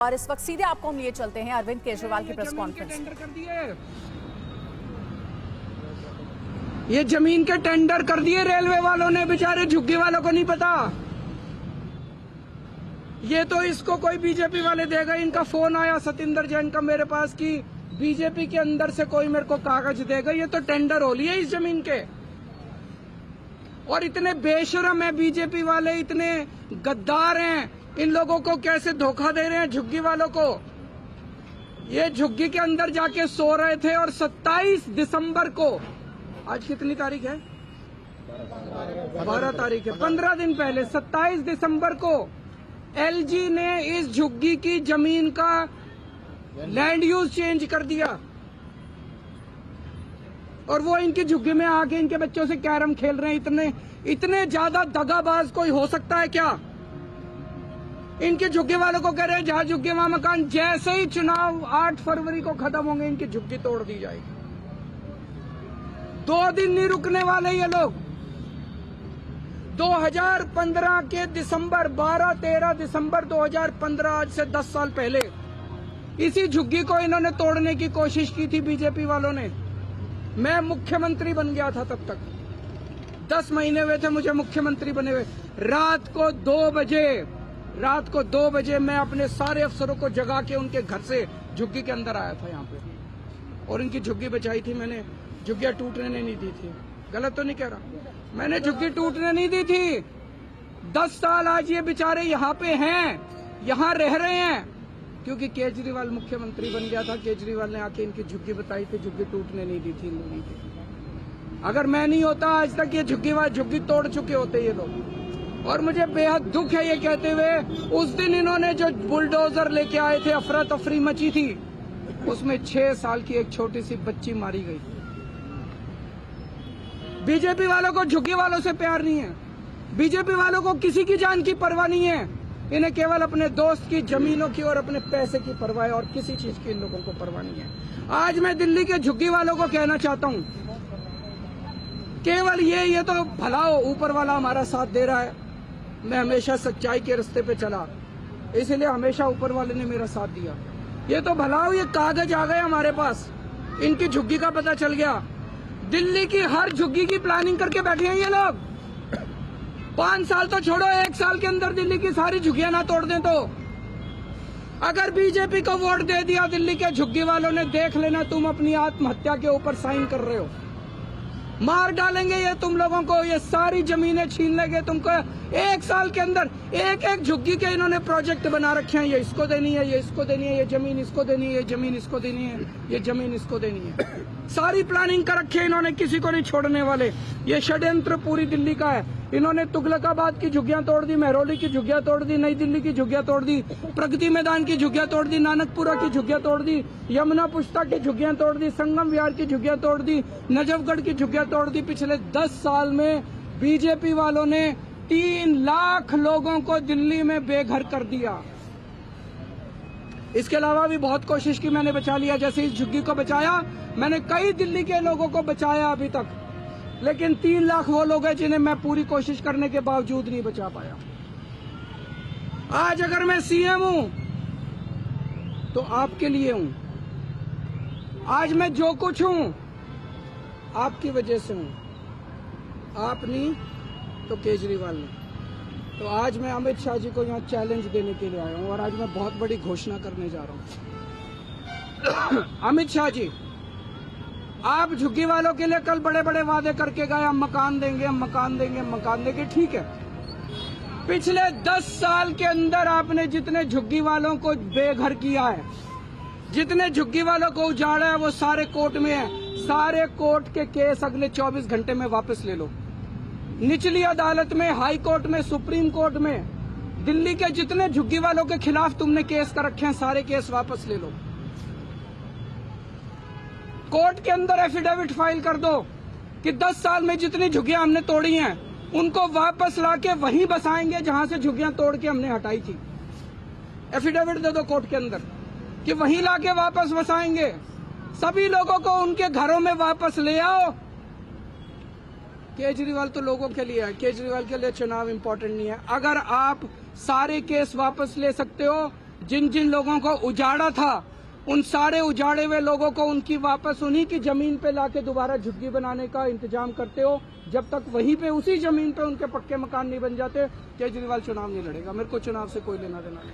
और इस वक्त सीधे आपको हम लिए चलते हैं अरविंद केजरीवाल की प्रेस कॉन्फ्रेंस। टेंडर कर दिए, ये जमीन के टेंडर कर दिए रेलवे वालों ने, बेचारे झुग्गी वालों को नहीं पता। ये तो इसको कोई बीजेपी वाले देगा। इनका फोन आया सतिंदर जैन का मेरे पास कि बीजेपी के अंदर से कोई मेरे को कागज देगा। ये तो टेंडर हो लिए इस जमीन के। और इतने बेशरम है बीजेपी वाले, इतने गद्दार हैं। इन लोगों को कैसे धोखा दे रहे हैं झुग्गी वालों को। ये झुग्गी के अंदर जाके सो रहे थे और 27 दिसंबर को, आज कितनी तारीख है? 12 तारीख है। 15 दिन पहले 27 दिसंबर को एलजी ने इस झुग्गी की जमीन का लैंड यूज चेंज कर दिया। और वो इनकी झुग्गी में आके इनके बच्चों से कैरम खेल रहे हैं। इतने ज्यादा दगाबाज कोई हो सकता है क्या? इनके झुग्गी वालों को कह रहे हैं जहां झुग्गी वहां मकान। जैसे ही चुनाव 8 फरवरी को खत्म होंगे इनकी झुग्गी तोड़ दी जाएगी। 2 दिन नहीं रुकने वाले ये लोग। 2015 के दिसंबर 12-13 दिसंबर 2015, आज से 10 साल पहले इसी झुग्गी को इन्होंने तोड़ने की कोशिश की थी बीजेपी वालों ने। मैं मुख्यमंत्री बन गया था तब तक। 10 महीने हुए थे मुझे मुख्यमंत्री बने हुए। रात को 2 बजे मैं अपने सारे अफसरों को जगा के उनके घर से झुग्गी के अंदर आया था यहाँ पे, और इनकी झुग्गी बचाई थी मैंने। झुग्गियां टूटने नहीं दी थी। गलत तो नहीं कह रहा? मैंने झुग्गी टूटने नहीं दी थी। 10 साल आज ये बेचारे यहाँ पे हैं, यहाँ रह रहे हैं, क्योंकि केजरीवाल मुख्यमंत्री बन गया था। केजरीवाल ने आके इनकी झुग्गी बताई थी, झुग्गी टूटने नहीं दी थी इन लोगों की। अगर मैं नहीं होता आज तक ये झुग्गी तोड़ चुके होते ये लोग। और मुझे बेहद दुख है ये कहते हुए, उस दिन इन्होंने जो बुलडोजर लेके आए थे, अफरा तफरी मची थी, उसमें 6 साल की एक छोटी सी बच्ची मारी गई। बीजेपी वालों को झुग्गी वालों से प्यार नहीं है। बीजेपी वालों को किसी की जान की परवाह नहीं है। इन्हें केवल अपने दोस्त की जमीनों की और अपने पैसे की परवाह है, और किसी चीज की इन लोगों को परवाह नहीं है। आज मैं दिल्ली के झुग्गी वालों को कहना चाहता हूं, केवल ये तो भला हो, ऊपर वाला हमारा साथ दे रहा है। मैं हमेशा सच्चाई के रास्ते पे चला, इसलिए हमेशा ऊपर वाले ने मेरा साथ दिया। ये तो भला हो, ये कागज आ गए हमारे पास, इनकी झुग्गी का पता चल गया। दिल्ली की हर झुग्गी की प्लानिंग करके बैठे हैं ये लोग। 5 साल तो छोड़ो, 1 साल के अंदर दिल्ली की सारी झुग्गियां ना तोड़ दें तो। अगर बीजेपी को वोट दे दिया दिल्ली के झुग्गी वालों ने, देख लेना तुम अपनी आत्महत्या के ऊपर साइन कर रहे हो। मार डालेंगे ये तुम लोगों को, ये सारी जमीनें छीन लेंगे तुमको। 1 साल के अंदर एक झुग्गी के इन्होंने प्रोजेक्ट बना रखे हैं। ये इसको देनी है, ये इसको देनी है, ये जमीन इसको देनी है, ये जमीन इसको देनी है, ये जमीन इसको देनी है। सारी प्लानिंग कर रखी है इन्होंने, किसी को नहीं छोड़ने वाले। ये षड्यंत्र पूरी दिल्ली का है। इन्होंने तुगलकाबाद की झुग्गियां तोड़ दी, मेहरौली की झुग्गियां तोड़ दी, नई दिल्ली की झुग्गियां तोड़ दी, प्रगति मैदान की झुग्गियां तोड़ दी, नानकपुरा की झुग्गियां तोड़ दी, यमुना पुष्ता की झुग्गियां तोड़ दी, संगम विहार की झुग्गियां तोड़ दी, नजफगढ़ की झुग्गियां तोड़ दी। पिछले 10 साल में बीजेपी वालों ने 3 लाख लोगों को दिल्ली में बेघर कर दिया। इसके अलावा भी बहुत कोशिश की मैंने, बचा लिया। जैसे इस झुग्गी को बचाया मैंने, कई दिल्ली के लोगों को बचाया अभी तक, लेकिन 3 लाख वो लोग हैं जिन्हें मैं पूरी कोशिश करने के बावजूद नहीं बचा पाया। आज अगर मैं सीएम हूं तो आपके लिए हूं। आज मैं जो कुछ हूं आपकी वजह से हूं। आप नहीं तो केजरीवाल ने। तो आज मैं अमित शाह जी को यहाँ चैलेंज देने के लिए आया हूं, और आज मैं बहुत बड़ी घोषणा करने जा रहा हूं। अमित शाह जी, आप झुग्गी वालों के लिए कल बड़े बड़े वादे करके गए, हम मकान देंगे, हम मकान देंगे, हम मकान देंगे। ठीक है, पिछले 10 साल के अंदर आपने जितने झुग्गी वालों को बेघर किया है, जितने झुग्गी वालों को उजाड़ा है, वो सारे कोर्ट में है। सारे कोर्ट के केस अगले 24 घंटे में वापस ले लो। निचली अदालत में, हाई कोर्ट में, सुप्रीम कोर्ट में, दिल्ली के जितने झुग्गी वालों के खिलाफ तुमने केस कर रखे हैं, सारे केस वापस ले लो। कोर्ट के अंदर एफिडेविट फाइल कर दो कि 10 साल में जितनी झुग्गियां हमने तोड़ी हैं उनको वापस लाके वहीं बसाएंगे जहां से झुग्गियां तोड़ के हमने हटाई थी। एफिडेविट दे दो कोर्ट के अंदर कि वहीं लाके वापस बसाएंगे। सभी लोगों को उनके घरों में वापस ले आओ। केजरीवाल तो लोगों के लिए है, केजरीवाल के लिए चुनाव इंपॉर्टेंट नहीं है। अगर आप सारे केस वापस ले सकते हो जिन जिन लोगों को उजाड़ा था उन सारे उजाड़े हुए लोगों को उनकी वापस उन्हीं की जमीन पे लाके दोबारा झुग्गी बनाने का इंतजाम करते हो। जब तक वहीं पे उसी जमीन पे उनके पक्के मकान नहीं बन जाते केजरीवाल चुनाव नहीं लड़ेगा। मेरे को चुनाव से कोई लेना देना नहीं।